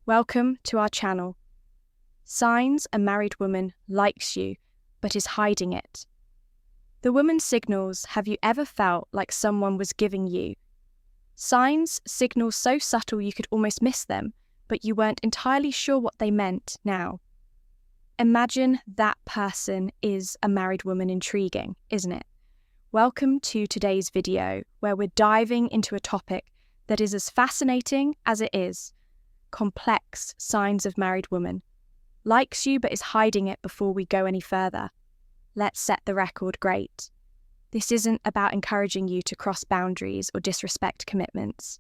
Welcome to our channel. Signs a married woman likes you, but is hiding it. The woman signals have you ever felt like someone was giving you. Signs signals so subtle you could almost miss them, but you weren't entirely sure what they meant now. Imagine that person is a married woman. Intriguing, isn't it? Welcome to today's video, where we're diving into a topic that is as fascinating as it is. Complex signs of married woman. Likes you but is hiding it. Before we go any further, let's set the record straight. This isn't about encouraging you to cross boundaries or disrespect commitments.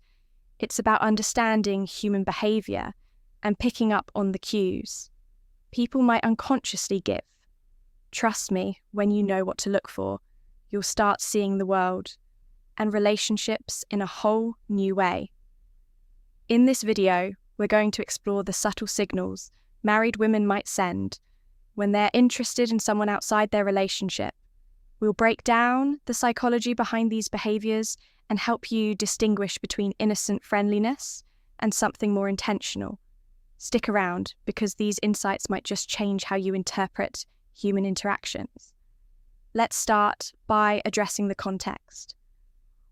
It's about understanding human behaviour and picking up on the cues people might unconsciously give. Trust me, when you know what to look for, you'll start seeing the world and relationships in a whole new way. In this video, we're going to explore the subtle signals married women might send when they're interested in someone outside their relationship. We'll break down the psychology behind these behaviours and help you distinguish between innocent friendliness and something more intentional. Stick around, because these insights might just change how you interpret human interactions. Let's start by addressing the context.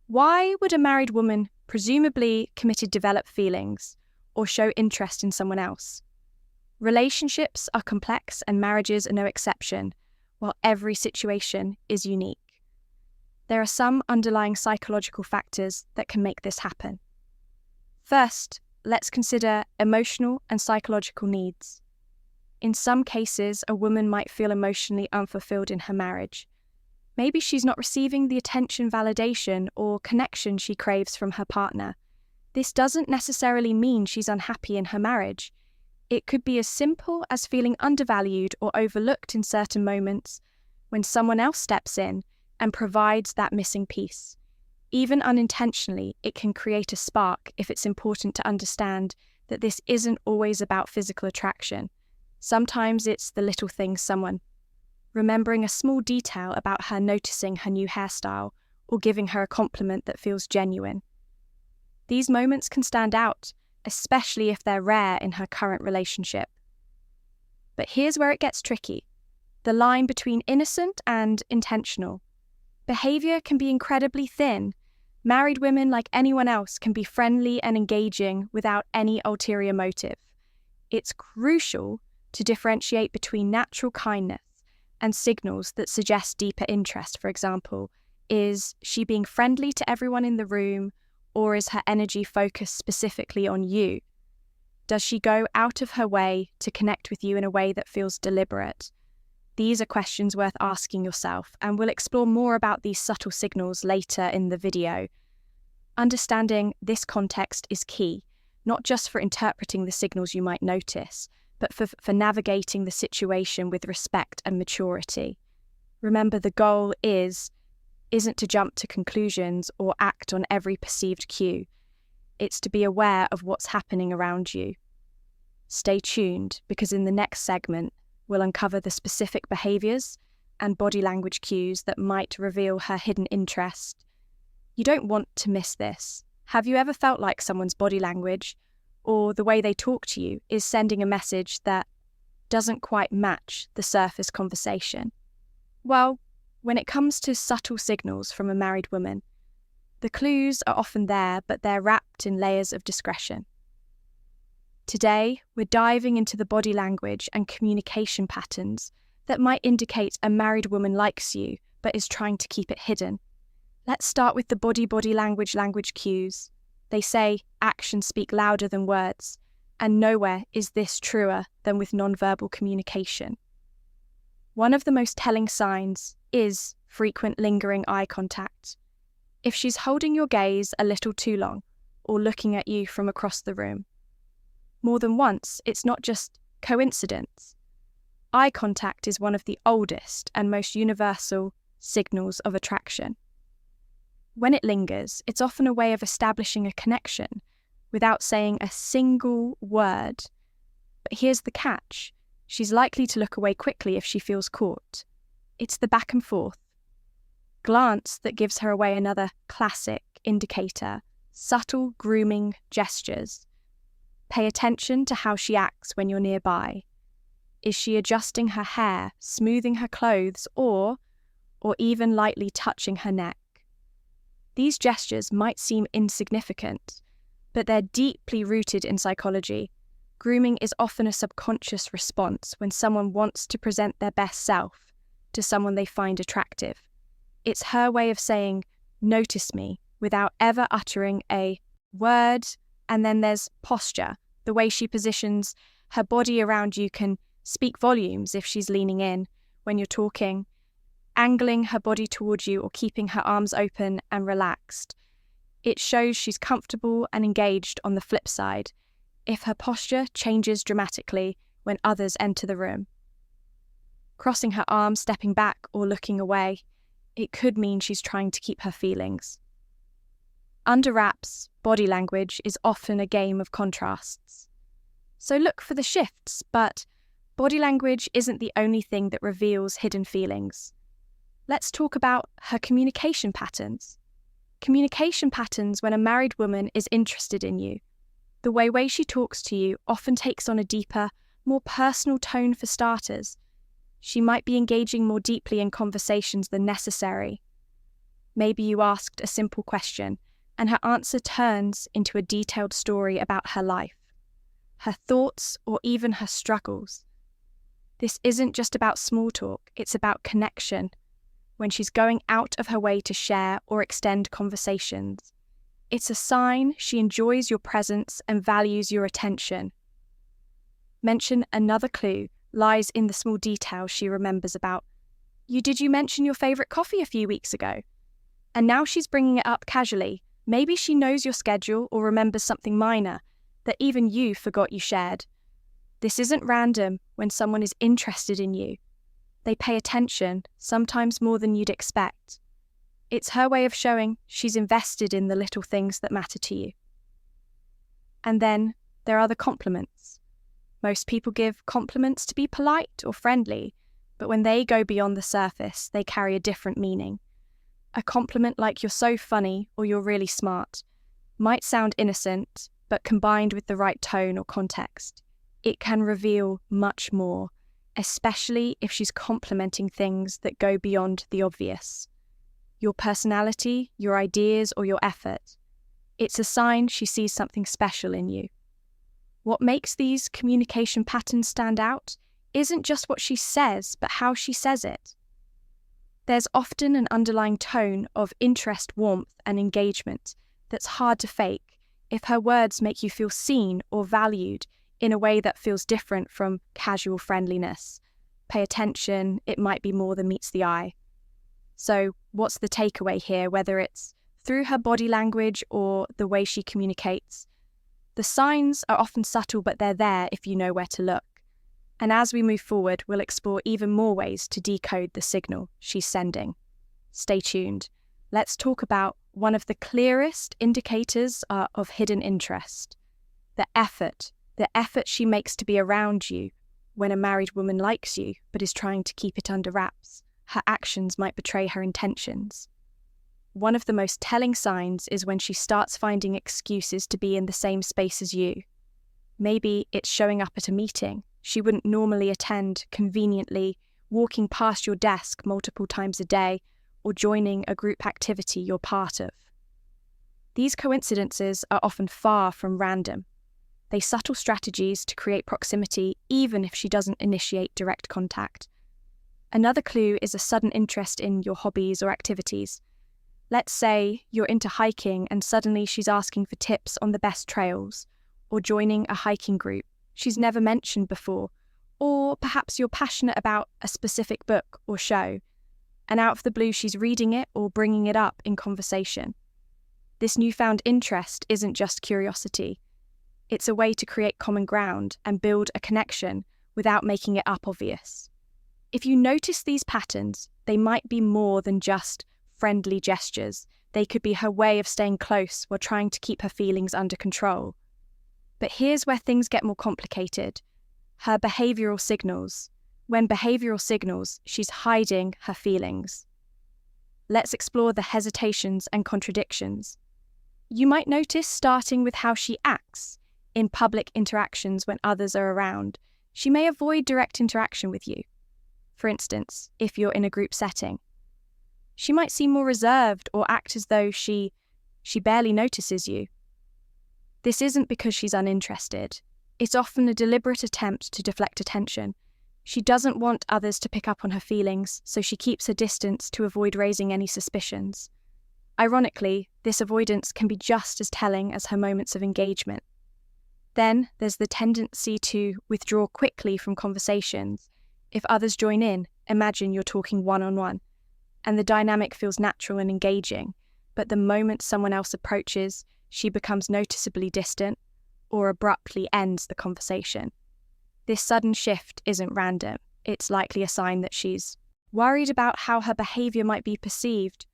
Why would a married woman, presumably committed, develop feelings or show interest in someone else? Relationships are complex and marriages are no exception, while every situation is unique. There are some underlying psychological factors that can make this happen. First, let's consider emotional and psychological needs. In some cases, a woman might feel emotionally unfulfilled in her marriage. Maybe she's not receiving the attention, validation, or connection she craves from her partner. This doesn't necessarily mean she's unhappy in her marriage. It could be as simple as feeling undervalued or overlooked in certain moments when someone else steps in and provides that missing piece. Even unintentionally, it can create a spark if it's important to understand that this isn't always about physical attraction. Sometimes it's the little things, someone remembering a small detail about her, noticing her new hairstyle, or giving her a compliment that feels genuine. These moments can stand out, especially if they're rare in her current relationship. But here's where it gets tricky. The line between innocent and intentional. Behaviour can be incredibly thin. Married women, like anyone else, can be friendly and engaging without any ulterior motive. It's crucial to differentiate between natural kindness and signals that suggest deeper interest. For example, is she being friendly to everyone in the room, or is her energy focused specifically on you? Does she go out of her way to connect with you in a way that feels deliberate? These are questions worth asking yourself, and we'll explore more about these subtle signals later in the video. Understanding this context is key, not just for interpreting the signals you might notice, but for navigating the situation with respect and maturity. Remember, the goal isn't to jump to conclusions or act on every perceived cue. It's to be aware of what's happening around you. Stay tuned, because in the next segment, we'll uncover the specific behaviours and body language cues that might reveal her hidden interest. You don't want to miss this. Have you ever felt like someone's body language or the way they talk to you is sending a message that doesn't quite match the surface conversation? Well, when it comes to subtle signals from a married woman, the clues are often there, but they're wrapped in layers of discretion. Today, we're diving into the body language and communication patterns that might indicate a married woman likes you, but is trying to keep it hidden. Let's start with the body language cues. They say actions speak louder than words, and nowhere is this truer than with nonverbal communication. One of the most telling signs is frequent lingering eye contact. If she's holding your gaze a little too long or looking at you from across the room more than once, it's not just coincidence. Eye contact is one of the oldest and most universal signals of attraction. When it lingers, it's often a way of establishing a connection without saying a single word. But here's the catch. She's likely to look away quickly if she feels caught. It's the back and forth glance that gives her away. Another classic indicator, subtle grooming gestures. Pay attention to how she acts when you're nearby. Is she adjusting her hair, smoothing her clothes, or even lightly touching her neck? These gestures might seem insignificant, but they're deeply rooted in psychology. Grooming is often a subconscious response when someone wants to present their best self to someone they find attractive. It's her way of saying, "Notice me," without ever uttering a word. And then there's posture. The way she positions her body around you can speak volumes if she's leaning in when you're talking, angling her body towards you or keeping her arms open and relaxed. It shows she's comfortable and engaged. On the flip side, if her posture changes dramatically when others enter the room, crossing her arms, stepping back, or looking away, it could mean she's trying to keep her feelings. Under wraps, body language is often a game of contrasts. So look for the shifts, but body language isn't the only thing that reveals hidden feelings. Let's talk about her communication patterns. Communication patterns when a married woman is interested in you. The way she talks to you often takes on a deeper, more personal tone for starters. She might be engaging more deeply in conversations than necessary. Maybe you asked a simple question, and her answer turns into a detailed story about her life, her thoughts, or even her struggles. This isn't just about small talk, it's about connection. When she's going out of her way to share or extend conversations, it's a sign she enjoys your presence and values your attention. Mention another clue lies in the small details she remembers about. Did you mention your favourite coffee a few weeks ago? And now she's bringing it up casually. Maybe she knows your schedule or remembers something minor that even you forgot you shared. This isn't random when someone is interested in you. They pay attention, sometimes more than you'd expect. It's her way of showing she's invested in the little things that matter to you. And then there are the compliments. Most people give compliments to be polite or friendly, but when they go beyond the surface, they carry a different meaning. A compliment like "you're so funny" or "you're really smart" might sound innocent, but combined with the right tone or context, it can reveal much more, especially if she's complimenting things that go beyond the obvious. Your personality, your ideas, or your effort. It's a sign she sees something special in you. What makes these communication patterns stand out isn't just what she says, but how she says it. There's often an underlying tone of interest, warmth, and engagement that's hard to fake if her words make you feel seen or valued in a way that feels different from casual friendliness. Pay attention, it might be more than meets the eye. So, what's the takeaway here, whether it's through her body language or the way she communicates? The signs are often subtle, but they're there if you know where to look. And as we move forward, we'll explore even more ways to decode the signal she's sending. Stay tuned. Let's talk about one of the clearest indicators of hidden interest. The effort she makes to be around you when a married woman likes you but is trying to keep it under wraps. Her actions might betray her intentions. One of the most telling signs is when she starts finding excuses to be in the same space as you. Maybe it's showing up at a meeting she wouldn't normally attend conveniently, walking past your desk multiple times a day, or joining a group activity you're part of. These coincidences are often far from random. They're subtle strategies to create proximity, even if she doesn't initiate direct contact. Another clue is a sudden interest in your hobbies or activities. Let's say you're into hiking and suddenly she's asking for tips on the best trails, or joining a hiking group she's never mentioned before, or perhaps you're passionate about a specific book or show, and out of the blue she's reading it or bringing it up in conversation. This newfound interest isn't just curiosity. It's a way to create common ground and build a connection without making it obvious. If you notice these patterns, they might be more than just friendly gestures. They could be her way of staying close while trying to keep her feelings under control. But here's where things get more complicated. Her behavioural signals. When behavioural signals, she's hiding her feelings. Let's explore the hesitations and contradictions. You might notice, starting with how she acts, In public interactions when others are around, she may avoid direct interaction with you. For instance, if you're in a group setting. She might seem more reserved or act as though she barely notices you. This isn't because she's uninterested. It's often a deliberate attempt to deflect attention. She doesn't want others to pick up on her feelings, so she keeps her distance to avoid raising any suspicions. Ironically, this avoidance can be just as telling as her moments of engagement. Then there's the tendency to withdraw quickly from conversations. If others join in, imagine you're talking one-on-one, and the dynamic feels natural and engaging, but the moment someone else approaches, she becomes noticeably distant or abruptly ends the conversation. This sudden shift isn't random. It's likely a sign that she's worried about how her behavior might be perceived.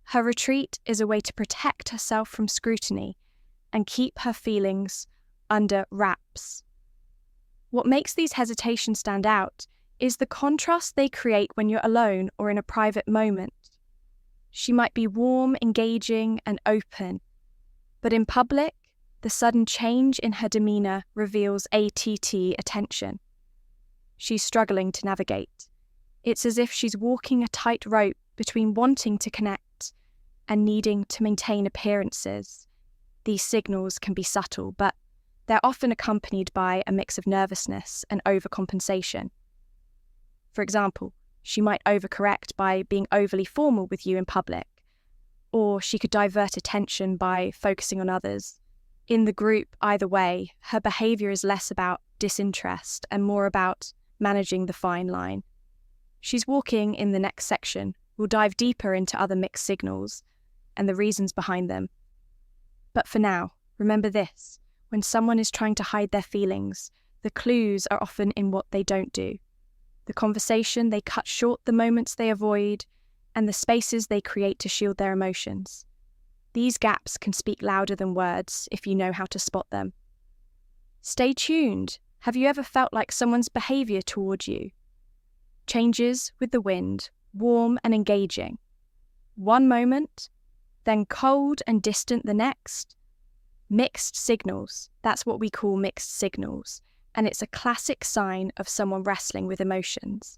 Her retreat is a way to protect herself from scrutiny and keep her feelings under wraps. What makes these hesitations stand out is the contrast they create when you're alone or in a private moment. She might be warm, engaging, and open, but in public, the sudden change in her demeanour reveals ATT attention. She's struggling to navigate. It's as if she's walking a tightrope between wanting to connect and needing to maintain appearances. These signals can be subtle, but they're often accompanied by a mix of nervousness and overcompensation. For example, she might overcorrect by being overly formal with you in public, or she could divert attention by focusing on others. In the group, either way, her behaviour is less about disinterest and more about managing the fine line. She's walking in the next section. We'll dive deeper into other mixed signals and the reasons behind them. But for now, remember this: when someone is trying to hide their feelings, the clues are often in what they don't do. The conversation they cut short, the moments they avoid, and the spaces they create to shield their emotions. These gaps can speak louder than words if you know how to spot them. Stay tuned. Have you ever felt like someone's behaviour toward you changes with the wind, warm and engaging? One moment, then cold and distant the next? Mixed signals. That's what we call mixed signals, and it's a classic sign of someone wrestling with emotions.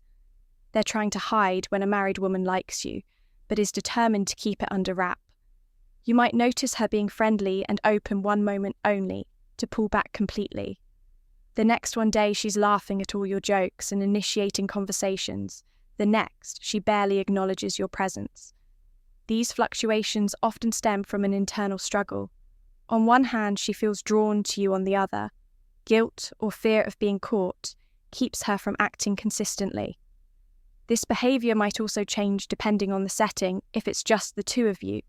They're trying to hide when a married woman likes you, but is determined to keep it under wrap. You might notice her being friendly and open one moment only, to pull back completely. The next one day she's laughing at all your jokes and initiating conversations. The next, she barely acknowledges your presence. These fluctuations often stem from an internal struggle. On one hand, she feels drawn to you on the other. Guilt or fear of being caught keeps her from acting consistently. This behaviour might also change depending on the setting if it's just the two of you.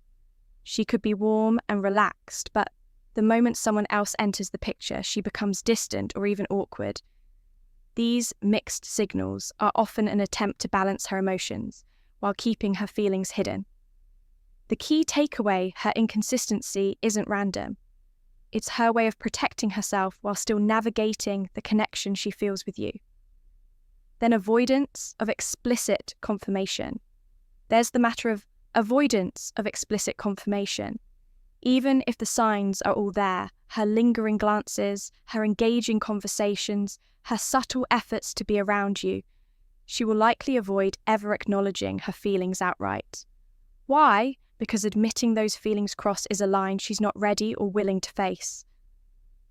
She could be warm and relaxed, but the moment someone else enters the picture, she becomes distant or even awkward. These mixed signals are often an attempt to balance her emotions while keeping her feelings hidden. The key takeaway: her inconsistency isn't random. It's her way of protecting herself while still navigating the connection she feels with you. Then avoidance of explicit confirmation. There's the matter of avoidance of explicit confirmation. Even if the signs are all there, her lingering glances, her engaging conversations, her subtle efforts to be around you, she will likely avoid ever acknowledging her feelings outright. Why? Because admitting those feelings cross is a line she's not ready or willing to face.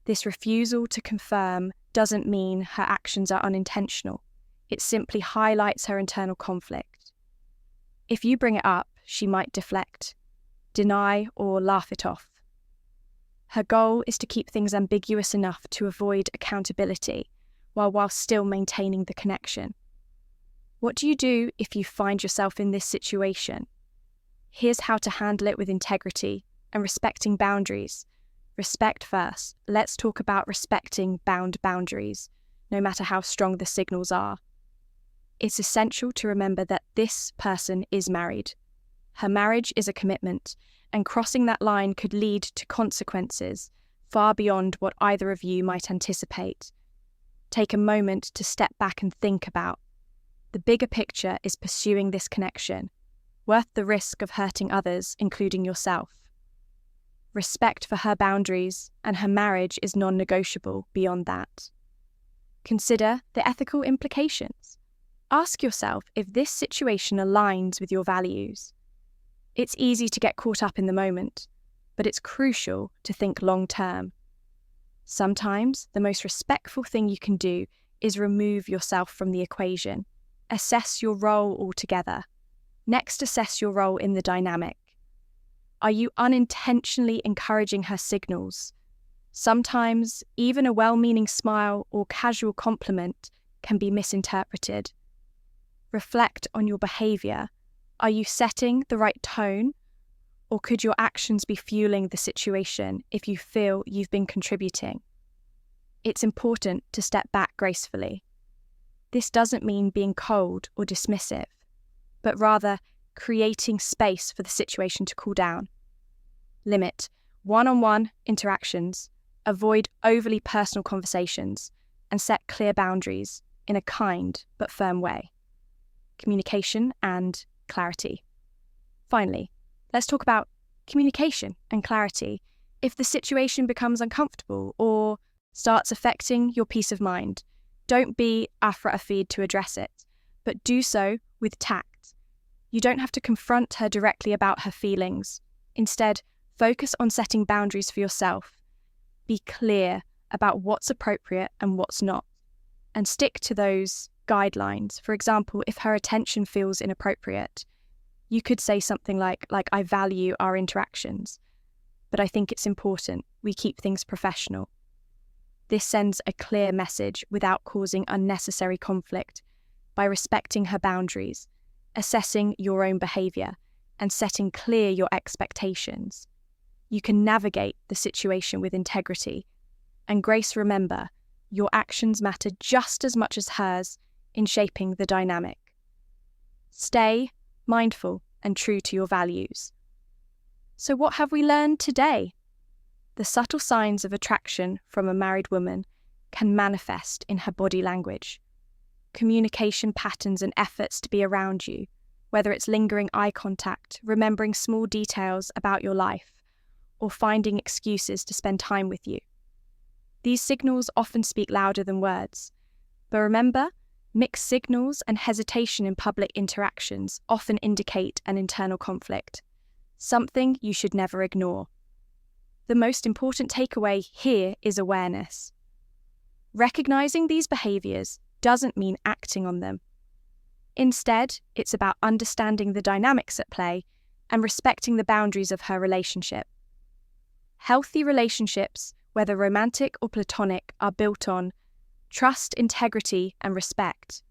This refusal to confirm doesn't mean her actions are unintentional. It simply highlights her internal conflict. If you bring it up, she might deflect, deny, or laugh it off. Her goal is to keep things ambiguous enough to avoid accountability, while still maintaining the connection. What do you do if you find yourself in this situation? Here's how to handle it with integrity and respecting boundaries. Respect first. Let's talk about respecting boundaries, no matter how strong the signals are. It's essential to remember that this person is married. Her marriage is a commitment, and crossing that line could lead to consequences far beyond what either of you might anticipate. Take a moment to step back and think about. The bigger picture is pursuing this connection, worth the risk of hurting others, including yourself. respect for her boundaries, and her marriage is non-negotiable beyond that. Consider the ethical implications. Ask yourself if this situation aligns with your values. It's easy to get caught up in the moment, but it's crucial to think long-term. Sometimes the most respectful thing you can do is remove yourself from the equation. Assess your role altogether. Next, assess your role in the dynamic. Are you unintentionally encouraging her signals? Sometimes even a well-meaning smile or casual compliment can be misinterpreted. Reflect on your behaviour. Are you setting the right tone? Or could your actions be fueling the situation if you feel you've been contributing? It's important to step back gracefully. This doesn't mean being cold or dismissive, but rather creating space for the situation to cool down. Limit one-on-one interactions, avoid overly personal conversations, and set clear boundaries in a kind but firm way. Communication and clarity. Finally, let's talk about communication and clarity. If the situation becomes uncomfortable or starts affecting your peace of mind, don't be afraid to address it, but do so with tact. You don't have to confront her directly about her feelings. Instead, focus on setting boundaries for yourself. Be clear about what's appropriate and what's not, and stick to those guidelines. For example, if her attention feels inappropriate, you could say something like I value our interactions, but I think it's important we keep things professional. This sends a clear message without causing unnecessary conflict by respecting her boundaries, assessing your own behaviour, and setting clear your expectations. You can navigate the situation with integrity. And Grace, remember, your actions matter just as much as hers in shaping the dynamic. Stay mindful and true to your values. So what have we learned today? The subtle signs of attraction from a married woman can manifest in her body language, communication patterns and efforts to be around you, whether it's lingering eye contact, remembering small details about your life, or finding excuses to spend time with you. These signals often speak louder than words, but remember, mixed signals and hesitation in public interactions often indicate an internal conflict, something you should never ignore. The most important takeaway here is awareness. Recognizing these behaviors doesn't mean acting on them. Instead, it's about understanding the dynamics at play and respecting the boundaries of her relationship. Healthy relationships, whether romantic or platonic, are built on trust, integrity, and respect.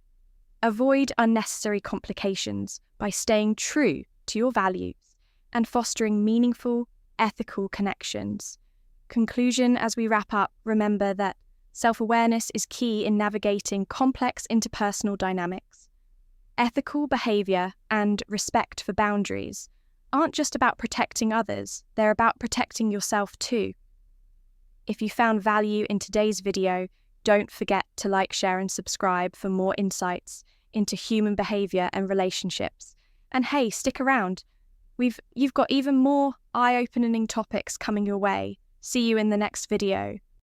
Avoid unnecessary complications by staying true to your values and fostering meaningful, ethical connections. Conclusion as we wrap up, remember that self-awareness is key in navigating complex interpersonal dynamics. Ethical behaviour and respect for boundaries aren't just about protecting others, they're about protecting yourself too. If you found value in today's video, don't forget to like, share and subscribe for more insights into human behaviour and relationships. And hey, stick around. You've got even more eye-opening topics coming your way. See you in the next video.